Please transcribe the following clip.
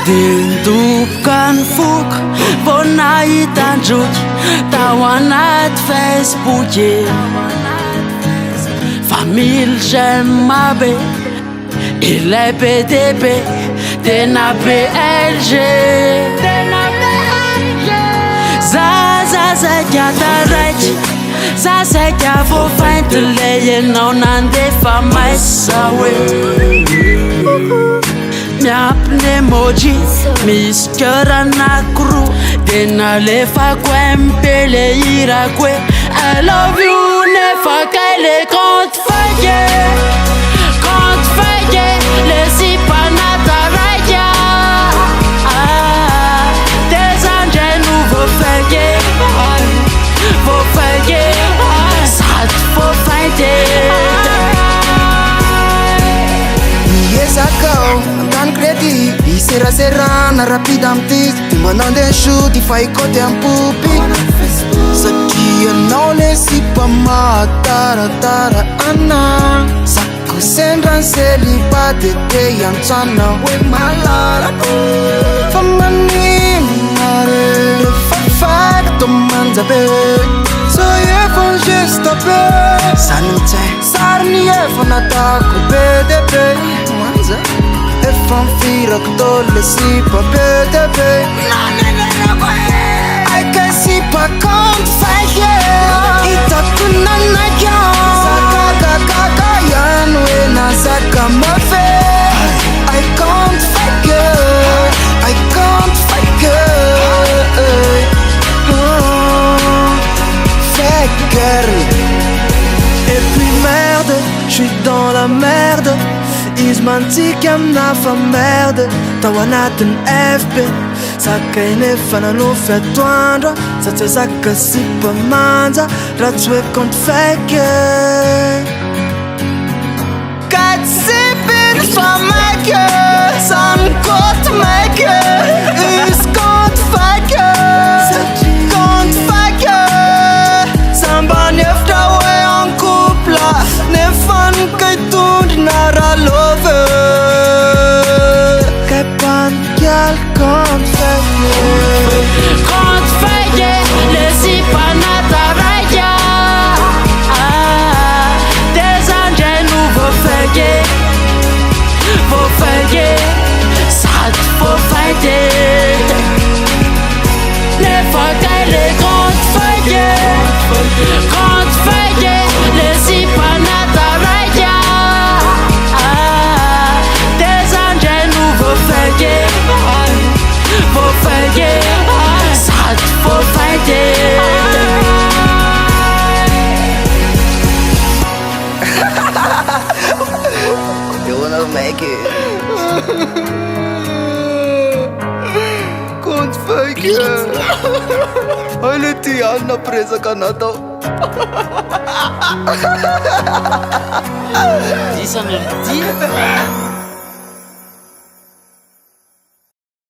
Dindoboka ny foko vao nahitandroky tao anaty Facebook fa militray mabe ilay PDB tena BLG zazaika taraiky zazaika voafainty lay ianao nandefa maisa hoe miampy emoji misy cœur anankiroa de nalefako MP le irako hoe I love you nefa kaile compte fake le sipanataraika des andré nouveau fake sady voafainty Sakao, antany crédit Iseraserana rapide am'tizy Ty manandeha shooty fa ikoty ampopy Satria anao le sipa mahataratara ana Sako sendra ny célibate te antsana hoe malarako Fa manimare Refafaky to manjabe So efa ny gesta be Sany mitsay Sariny efa natako PDB Efa mifirako tole sipa PDB Aika sipa compte fake Itako nanaka Sakakakaka ihany hoe nasaka mafe I compte fake Fake girl Et puis merde, j'suis dans la merde Izy mantsiky amina fa merde Tao anatin'ny FB Sakay nefa nanofy atoandro Satria zaka sipa manja Raha tsy hoe compte fake Ka tsy sipiny fa maike Samy compte maike Izy compte fake Compte fake Sambany eftra hoe en couple Nefa nikay tondrina raha love Kay pankial compte fake le sipanataraika des andré nouveau fake sady voafainty nefa kaile compte fake le sipanataraika des andré nouveau fake sady voafainty You wanna make it Compte fake Olha ti Anna presa canadão Dis ça me le dit